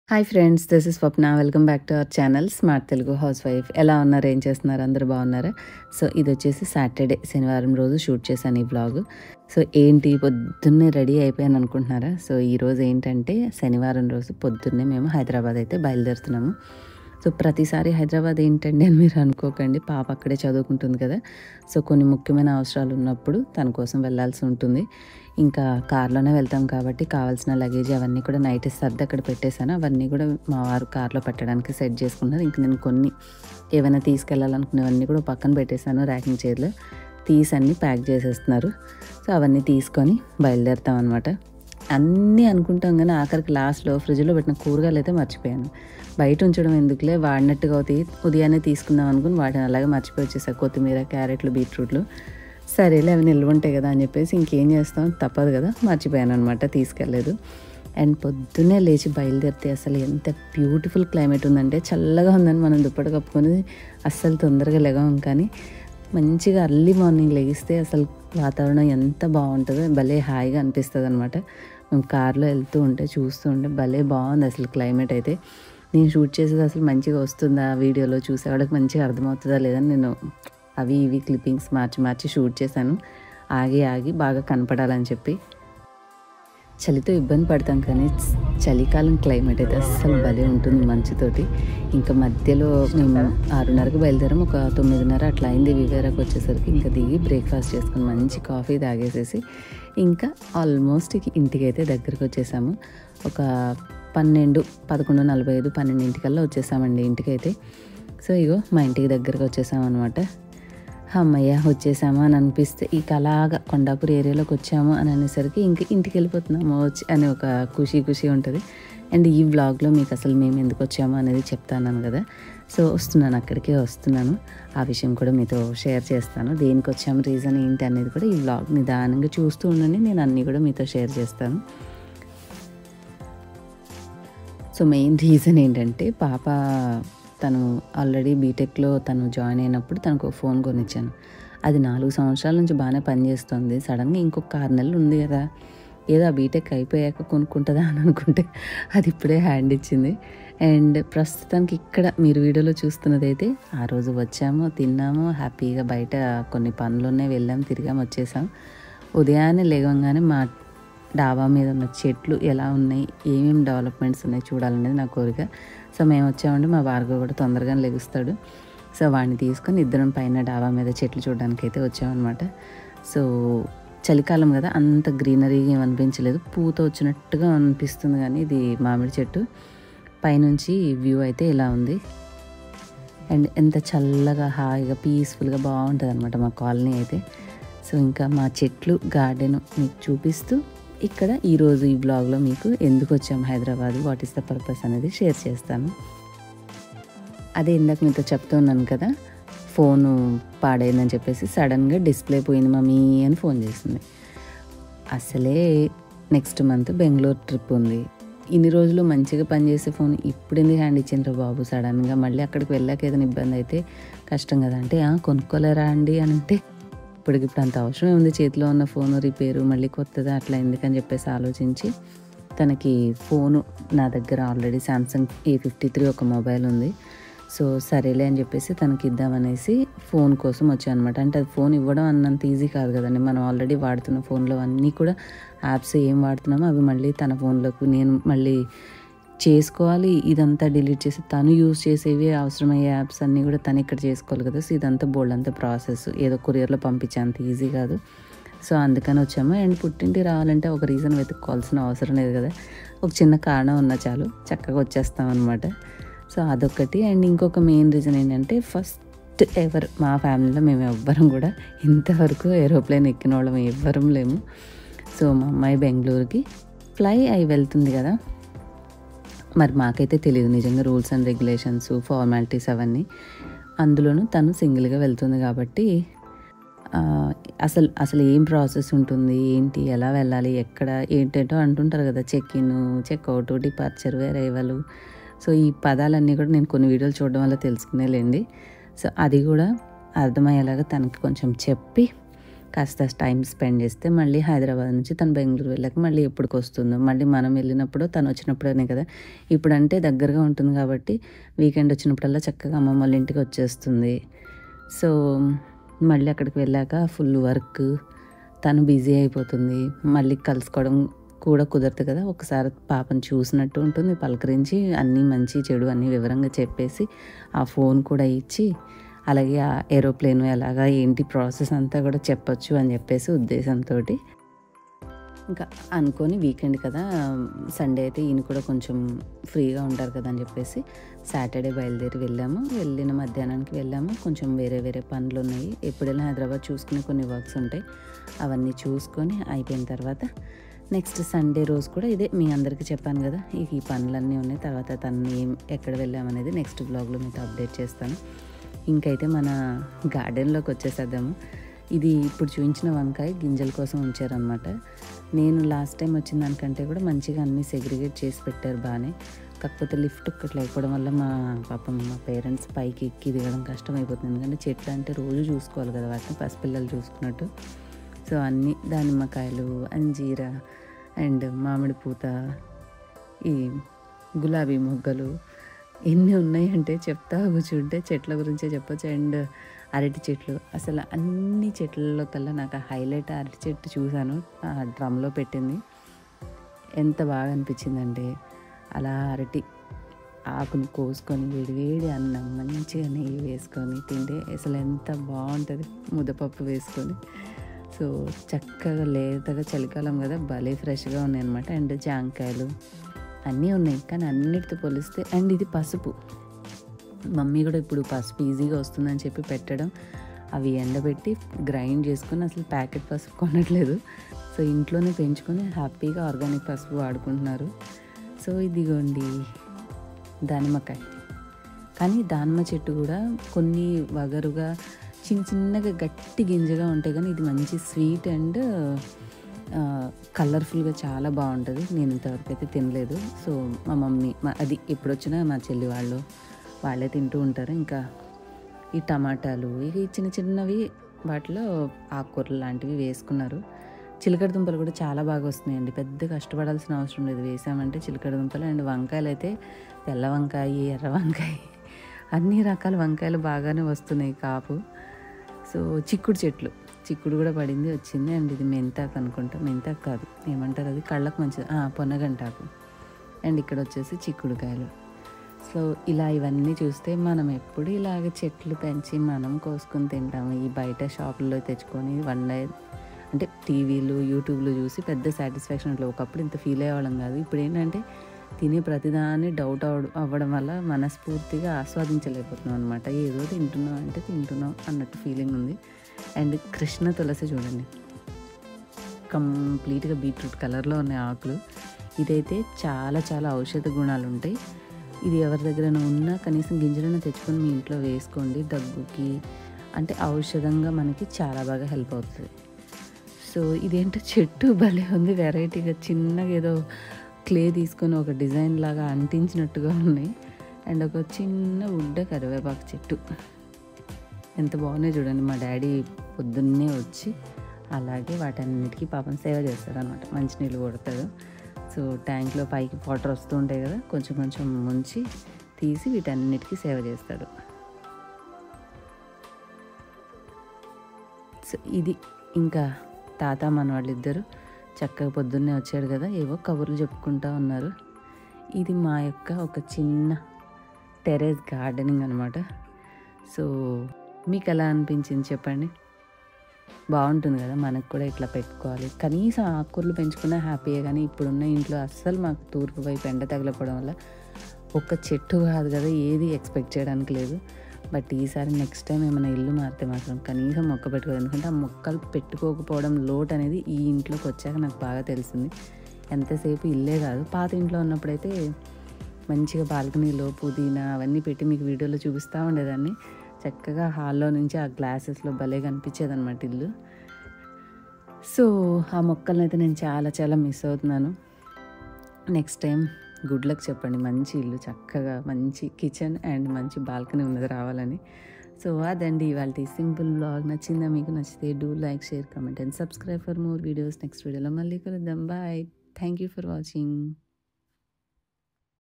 Hi friends, this is Swapna. Welcome back to our channel smart Telugu house wife. ఎలా ఉన్నారు, ఏం చేస్తున్నారు, అందరూ బాగున్నారా? సో ఇది వచ్చేసి సాటర్డే, శనివారం రోజు షూట్ చేశాను ఈ వ్లాగ్. సో ఏంటి పొద్దున్నే రెడీ అయిపోయాను అనుకుంటున్నారా? సో ఈరోజు ఏంటంటే శనివారం రోజు పొద్దున్నే మేము హైదరాబాద్ అయితే బయలుదేరుతున్నాము. సో ప్రతిసారి హైదరాబాద్ ఏంటండి అని మీరు అనుకోకండి, పాప అక్కడే చదువుకుంటుంది కదా. సో కొన్ని ముఖ్యమైన అవసరాలు ఉన్నప్పుడు తన కోసం వెళ్ళాల్సి ఉంటుంది. ఇంకా కార్లోనే వెళ్తాం కాబట్టి కావాల్సిన లగేజ్ అవన్నీ కూడా నైట్ సర్ది అక్కడ పెట్టేశాను. అవన్నీ కూడా మా వారు కార్లో పెట్టడానికి సెట్ చేసుకున్నారు. ఇంక నేను కొన్ని ఏమైనా తీసుకెళ్ళాలనుకునేవన్నీ కూడా పక్కన పెట్టేశాను. ర్యాకింగ్ చైర్లో తీసి అన్నీ ప్యాక్ చేసేస్తున్నారు. సో అవన్నీ తీసుకొని బయలుదేరుతాం అనమాట. అన్నీ అనుకుంటాం కానీ ఆఖరికి లాస్ట్లో ఫ్రిడ్జ్లో పెట్టిన కూరగాయలు అయితే మర్చిపోయాను. బయట ఉంచడం ఎందుకులే, వాడినట్టుగా అవుతాయి, ఉదయాన్నే తీసుకుందాం అనుకుని వాటిని అలాగే మర్చిపోయి వచ్చేసాను. కొత్తిమీర, క్యారెట్లు, బీట్రూట్లు. సరేలే అవి నిల్వ ఉంటాయి కదా అని చెప్పేసి ఇంకేం చేస్తాం, తప్పదు కదా, మర్చిపోయాను అనమాట, తీసుకెళ్ళలేదు. అండ్ పొద్దున్నే లేచి బయలుదేరితే అసలు ఎంత బ్యూటిఫుల్ క్లైమేట్ ఉందంటే, చల్లగా ఉందని మనం దుప్పటి కప్పుకొని అస్సలు తొందరగా లెగం. కానీ మంచిగా అర్లీ మార్నింగ్ లెగిస్తే అసలు వాతావరణం ఎంత బాగుంటుందో, భలే హాయిగా అనిపిస్తుంది అనమాట. మేము కార్లో వెళ్తూ ఉంటే చూస్తూ ఉంటే భలే బాగుంది అసలు క్లైమేట్ అయితే. నేను షూట్ చేసేది అసలు మంచిగా వస్తుందా, వీడియోలో చూసేవాళ్ళకి మంచిగా అర్థమవుతుందా లేదని నేను అవి ఇవి క్లిప్పింగ్స్ మార్చి షూట్ చేశాను. ఆగి బాగా కనపడాలని చెప్పి. చలితో ఇబ్బంది పడతాం కానీ చలికాలం క్లైమేట్ అయితే అస్సలు భలే ఉంటుంది మంచుతోటి. ఇంకా మధ్యలో మేము 6:30కి బయలుదేరాం. ఒక 9:30 అట్లా అయింది వివేరాకు వచ్చేసరికి. ఇంకా దిగి బ్రేక్ఫాస్ట్ చేసుకుని మంచి కాఫీ తాగేసేసి ఇంకా ఆల్మోస్ట్ ఇంటికి అయితే దగ్గరికి వచ్చేసాము. ఒక 11:45, 12 వచ్చేసామండి ఇంటికైతే. సో ఇగో మా ఇంటికి దగ్గరకు వచ్చేసామన్నమాట. అమ్మయ్య వచ్చేసాము అని అనిపిస్తే ఇక అలాగా కొండాపూర్ ఏరియాలోకి వచ్చాము అని అనేసరికి ఇంక ఇంటికి వెళ్ళిపోతున్నాము అని ఒక ఖుషి ఉంటుంది. అండ్ ఈ వ్లాగ్లో మీకు అసలు మేము ఎందుకు వచ్చాము అనేది చెప్తాను కదా. సో అక్కడికే వస్తున్నాను. ఆ విషయం కూడా మీతో షేర్ చేస్తాను. దేనికి వచ్చాము, రీజన్ ఏంటి అనేది కూడా ఈ వ్లాగ్ నిదానంగా చూస్తూ ఉండండి. నేను అన్నీ కూడా మీతో షేర్ చేస్తాను. సో మెయిన్ రీజన్ ఏంటంటే పాప తను ఆల్రెడీ బీటెక్లో తను జాయిన్ అయినప్పుడు తనకు ఫోన్ కొనిచ్చాను. అది 4 సంవత్సరాల నుంచి బాగానే పనిచేస్తుంది. సడన్గా ఇంకొక 6 నెలలు ఉంది కదా, ఏదో ఆ బీటెక్ అయిపోయాక కొనుక్కుంటుందా అని అనుకుంటే అది ఇప్పుడే హ్యాండ్ ఇచ్చింది. అండ్ ప్రస్తుతానికి ఇక్కడ మీరు వీడియోలో చూస్తున్నదైతే ఆ రోజు వచ్చాము, తిన్నాము, హ్యాపీగా బయట కొన్ని పనులు ఉన్నాయి, వెళ్ళాము, తిరిగాము, వచ్చేసాం. ఉదయాన్నే లేవగానే మా డాబా మీద ఉన్న చెట్లు ఎలా ఉన్నాయి, ఏమేమి డెవలప్మెంట్స్ ఉన్నాయి చూడాలనేది నా కోరిక. సో మేము వచ్చామంటే మా భార్గవ్ కూడా తొందరగానే లెగుస్తాడు. సో వాడిని తీసుకొని ఇద్దరం పైన డాబా మీద చెట్లు చూడడానికి అయితే వచ్చామన్నమాట. సో చలికాలం కదా, అంత గ్రీనరీగా ఏం అనిపించలేదు, పూత వచ్చినట్టుగా అనిపిస్తుంది. కానీ ఇది మామిడి చెట్టు పైనుంచి వ్యూ అయితే ఇలా ఉంది. అండ్ ఎంత చల్లగా హాయిగా పీస్ఫుల్గా బాగుంటుంది అనమాట మా కాలనీ అయితే. సో ఇంకా మా చెట్లు గార్డెన్ మీకు చూపిస్తూ ఇక్కడ ఈరోజు ఈ బ్లాగ్లో మీకు ఎందుకు వచ్చాము Hyderabad, what is the purpose అనేది షేర్ చేస్తాను. అదే ఇందాక మీతో చెప్తూ ఉన్నాను కదా, ఫోను పాడైందని చెప్పేసి సడన్గా డిస్ప్లే పోయింది మమ్మీ అని ఫోన్ చేసింది. అసలే నెక్స్ట్ మంత్ బెంగళూరు ట్రిప్ ఉంది. ఇన్ని రోజులు మంచిగా పనిచేసే ఫోన్ ఇప్పుడు ఎందుకు హ్యాండ్ ఇచ్చిండ్రా బాబు సడన్గా, మళ్ళీ అక్కడికి వెళ్ళాక ఏదైనా ఇబ్బంది అయితే కష్టం కదా. అంటే కొనుక్కోలేరా అండి అని అంటే ఇప్పుడు అంత అవసరం ఉంది, చేతిలో ఉన్న ఫోను రిపేరు మళ్ళీ కొత్తదా అట్లా ఎందుకని చెప్పేసి ఆలోచించి తనకి ఫోను, నా దగ్గర ఆల్రెడీ శాంసంగ్ A53 ఒక మొబైల్ ఉంది. సో సరేలే అని చెప్పేసి తనకి ఇద్దామనేసి ఫోన్ కోసం వచ్చాను అనమాట. అంటే అది ఫోన్ ఇవ్వడం అన్నంత ఈజీ కాదు కదండి. మనం ఆల్రెడీ వాడుతున్న ఫోన్లో అన్నీ కూడా యాప్స్ ఏం వాడుతున్నామో అవి మళ్ళీ తన ఫోన్లోకి నేను మళ్ళీ చేసుకోవాలి. ఇదంతా డిలీట్ చేసి తను యూజ్ చేసేవి అవసరమయ్యే యాప్స్ అన్నీ కూడా తను ఇక్కడ చేసుకోవాలి కదా. సో ఇదంతా బోల్డ్ అంతా ప్రాసెస్, ఏదో కొరియర్లో పంపించే అంత ఈజీ కాదు. సో అందుకని వచ్చాము. అండ్ పుట్టింటి రావాలంటే ఒక రీజన్ వెతుక్కోవాల్సిన అవసరం లేదు కదా, ఒక చిన్న కారణం ఉన్నా చాలు, చక్కగా వచ్చేస్తాం అనమాట. సో అదొకటి. అండ్ ఇంకొక మెయిన్ రీజన్ ఏంటంటే ఫస్ట్ ఎవర్ మా ఫ్యామిలీలో మేము ఎవ్వరం కూడా ఇంతవరకు ఏరోప్లేన్ ఎక్కిన వాళ్ళం ఎవ్వరం లేము. సో మా అమ్మాయి బెంగళూరుకి ఫ్లై అయి వెళ్తుంది కదా, మరి మాకైతే తెలియదు నిజంగా రూల్స్ అండ్ రెగ్యులేషన్స్, ఫార్మాలిటీస్ అవన్నీ. అందులోనూ తను సింగిల్గా వెళ్తుంది కాబట్టి అసలు ఏం ప్రాసెస్ ఉంటుంది, ఏంటి, ఎలా వెళ్ళాలి, ఎక్కడ ఏంటంటో అంటుంటారు కదా, check in, checkout, departure, arrival. So ఈ పదాలన్నీ కూడా నేను కొన్ని వీడియోలు చూడడం వల్ల తెలుసుకునేలేండి. సో అది కూడా అర్థమయ్యేలాగా తనకి కొంచెం చెప్పి కాస్త టైం స్పెండ్ చేస్తే మళ్ళీ హైదరాబాద్ నుంచి తను బెంగళూరు వెళ్ళాక మళ్ళీ ఎప్పటికి వస్తుందో, మళ్ళీ మనం వెళ్ళినప్పుడు తను వచ్చినప్పుడనే కదా. ఇప్పుడంటే దగ్గరగా ఉంటుంది కాబట్టి వీకెండ్ వచ్చినప్పుడల్లా చక్కగా అమ్మమ్మ వాళ్ళ ఇంటికి వచ్చేస్తుంది. సో మళ్ళీ అక్కడికి వెళ్ళాక ఫుల్ వర్క్, తను బిజీ అయిపోతుంది, మళ్ళీ కలుసుకోవడం కూడా కుదరదు కదా. ఒకసారి పాపను చూసినట్టు ఉంటుంది, పలకరించి అన్నీ మంచి చెడు అన్నీ వివరంగా చెప్పేసి ఆ ఫోన్ కూడా ఇచ్చి, అలాగే ఆ ఏరోప్లేన్ ఎలాగా ఏంటి ప్రాసెస్ అంతా కూడా చెప్పొచ్చు అని చెప్పేసి ఉద్దేశంతో ఇంకా అనుకొని వీకెండ్ కదా, సండే అయితే ఈయన కూడా కొంచెం ఫ్రీగా ఉంటారు కదా అని చెప్పేసి సాటర్డే బయలుదేరి వెళ్ళాము. వెళ్ళిన మధ్యాహ్నానికి వెళ్ళాము. కొంచెం వేరే వేరే పనులు ఉన్నాయి, ఎప్పుడైనా హైదరాబాద్ చూసుకునే కొన్ని వర్క్స్ ఉంటాయి, అవన్నీ చూసుకొని అయిపోయిన తర్వాత నెక్స్ట్ సండే రోజు కూడా ఇదే మీ అందరికీ చెప్పాను కదా, ఈ పనులన్నీ ఉన్నాయి. తర్వాత తను ఎక్కడ వెళ్ళామనేది నెక్స్ట్ బ్లాగ్లో మీతో అప్డేట్ చేస్తాను. ఇంకైతే మన గార్డెన్లోకి వచ్చేసేద్దాము. ఇది ఇప్పుడు చూపించిన వంకాయ గింజల కోసం ఉంచారనమాట. నేను లాస్ట్ టైం వచ్చిన దానికంటే కూడా మంచిగా అన్నీ సెగ్రిగేట్ చేసి పెట్టారు బాగానే. కాకపోతే లిఫ్ట్ ఒక్కటి లేకపోవడం వల్ల మా పేరెంట్స్ పైకి ఎక్కి దిగడం కష్టం అయిపోతుంది. ఎందుకంటే చెట్లు అంటే రోజు చూసుకోవాలి కదా, వాటిని పసిపిల్లలు చూసుకున్నట్టు. సో అన్నీ దానిమ్మకాయలు, అంజీర అండ్ మామిడి పూత, ఈ గులాబీ మొగ్గలు ఎన్ని ఉన్నాయంటే చెప్తా కూర్చుంటే చెట్ల గురించే చెప్పొచ్చు. అండ్ అరటి చెట్లు, అసలు అన్ని చెట్లలో కల్లా నాకు హైలైట్ అరటి చెట్టు చూశాను, ఆ డ్రమ్లో పెట్టింది. ఎంత బాగా అనిపించిందంటే అలా అరటి ఆకును కోసుకొని వేడి అన్నం మంచిగా నెయ్యి వేసుకొని తింటే అసలు ఎంత బాగుంటుంది, ముద్దపప్పు వేసుకొని. సో చక్కగా లేతగా చలికాలం కదా, భలే ఫ్రెష్గా ఉన్నాయి అనమాట. అండ్ జాంకాయలు అన్నీ ఉన్నాయి, కానీ అన్నిటితో పోలిస్తే. అండ్ ఇది పసుపు, మమ్మీ కూడా ఇప్పుడు పసుపు ఈజీగా వస్తుందని చెప్పి పెట్టడం, అవి ఎండబెట్టి గ్రైండ్ చేసుకొని అసలు ప్యాకెట్ పసుపు కొనట్లేదు. సో ఇంట్లోనే పెంచుకొని హ్యాపీగా ఆర్గానిక్ పసుపు వాడుకుంటున్నారు. సో ఇదిగోండి దానిమ్మకాయ. కానీ దానిమ్మ చెట్టు కూడా కొన్ని వగరుగా చిన్నగా గట్టి గింజగా ఉంటాయి, కానీ ఇది మంచి స్వీట్ అండ్ కలర్ఫుల్గా చాలా బాగుంటుంది. నేను ఇంతవరకు అయితే తినలేదు. సో మా మమ్మీ అది ఎప్పుడు వచ్చినా మా చెల్లి వాళ్ళే తింటూ ఉంటారు. ఇంకా ఈ టమాటాలు, ఇవి చిన్నవి వాటిలో ఆకుకూరలు లాంటివి వేసుకున్నారు. చిలకడ దుంపలు కూడా చాలా బాగా వస్తున్నాయండి, పెద్ద కష్టపడాల్సిన అవసరం లేదు. వేసామంటే చిలకడ దుంపలు. అండ్ వంకాయలు అయితే తెల్ల వంకాయ, ఎర్ర వంకాయ, అన్ని రకాల వంకాయలు బాగానే వస్తున్నాయి కాపు. సో చిక్కుడు కూడా పడింది, వచ్చింది. అండ్ ఇది మెంతాకు అనుకుంటా, మెంతాకు కాదు ఏమంటారు అది, కళ్ళకు మంచిది, పొన్నగంటాకు. అండ్ ఇక్కడ వచ్చేసి చిక్కుడుకాయలు. సో ఇలా ఇవన్నీ చూస్తే మనం ఎప్పుడు ఇలాగ చెట్లు పెంచి మనం కోసుకొని తింటాము. ఈ బయట షాపుల్లో తెచ్చుకొని అంటే టీవీలు యూట్యూబ్లో చూసి పెద్ద సాటిస్ఫాక్షన్ అట్లా. ఒకప్పుడు ఇంత ఫీల్ అయ్యేవాళ్ళం కాదు. ఇప్పుడు ఏంటంటే తినే ప్రతిదాన్ని డౌట్ అవ్వడం వల్ల మనస్ఫూర్తిగా ఆస్వాదించలేకపోతున్నాం అనమాట. ఏదో తింటున్నాం అన్నట్టు ఫీలింగ్ ఉంది. అండ్ కృష్ణ తులసి చూడండి, కంప్లీట్గా బీట్రూట్ కలర్లో ఉన్నాయి ఆకులు. ఇదైతే చాలా చాలా ఔషధ గుణాలు ఉంటాయి. ఇది ఎవరి దగ్గర ఉన్నా కనీసం గింజలను తెచ్చుకొని మీ ఇంట్లో వేసుకోండి. దగ్గుకి అంటే ఔషధంగా మనకి చాలా బాగా హెల్ప్ అవుతుంది. సో ఇదేంటో చెట్టు భలే ఉంది, వెరైటీగా చిన్నగా ఏదో క్లే తీసుకొని ఒక డిజైన్ లాగా అంటించినట్టుగా ఉన్నాయి. అండ్ ఒక చిన్న ఉడ్డ కరివేపాకు చెట్టు ఎంత బాగున్నాయి చూడండి. మా డాడీ పొద్దున్నే వచ్చి అలాగే వాటన్నిటికీ పాపం సేవ చేస్తారనమాట. మంచినీళ్ళు కొడతాడు. సో ట్యాంక్లో పైకి వాటర్ వస్తూ ఉంటాయి కదా, కొంచెం ముంచి తీసి వీటన్నిటికీ సేవ చేస్తాడు. సో ఇది ఇంకా తాత మనవాళ్ళిద్దరు చక్కగా పొద్దున్నే వచ్చాడు కదా, ఏవో కబుర్లు చెప్పుకుంటూ ఉన్నారు. ఇది మా యొక్క ఒక చిన్న టెర్రస్ గార్డెనింగ్ అనమాట. సో మీకు ఎలా అనిపించింది చెప్పండి, బాగుంటుంది కదా. మనకు కూడా ఇట్లా పెట్టుకోవాలి, కనీసం ఆకుకూరలు పెంచుకున్నా హ్యాపీయే. కానీ ఇప్పుడున్న ఇంట్లో అస్సలు మాకు తూర్పు వైపు ఎండ తగలకపోవడం వల్ల ఒక్క చెట్టు కాదు కదా ఏది ఎక్స్పెక్ట్ చేయడానికి లేదు. బట్ ఈసారి నెక్స్ట్ టైం ఏమైనా ఇల్లు మారితే మాత్రం కనీసం మొక్క పెట్టుకోవాలి. ఎందుకంటే ఆ మొక్కలు పెట్టుకోకపోవడం లోటు అనేది ఈ ఇంట్లోకి వచ్చాక నాకు బాగా తెలిసింది. ఎంతసేపు ఇల్లే కాదు, పాత ఇంట్లో ఉన్నప్పుడైతే మంచిగా బాల్కనీలో పుదీనా అవన్నీ పెట్టి మీకు వీడియోలో చూపిస్తూ ఉండేదాన్ని. చక్కగా హాల్లో నుంచి ఆ గ్లాసెస్లో భలే కనిపించేదన్నమాట ఇల్లు. సో ఆ మొక్కలను అయితే నేను చాలా చాలా మిస్ అవుతున్నాను. నెక్స్ట్ టైం గుడ్ లక్ చెప్పండి, మంచి ఇల్లు, చక్కగా మంచి కిచెన్ అండ్ మంచి బాల్కనీ ఉన్నది రావాలని. సో అదండి ఇవాల్టి సింపుల్ వ్లాగ్. నచ్చిందా మీకు? నచ్చితే do like, share, comment and subscribe for more videos. Next వీడియోలో మళ్ళీ కలుద్దాం. Bye. Thank you for watching.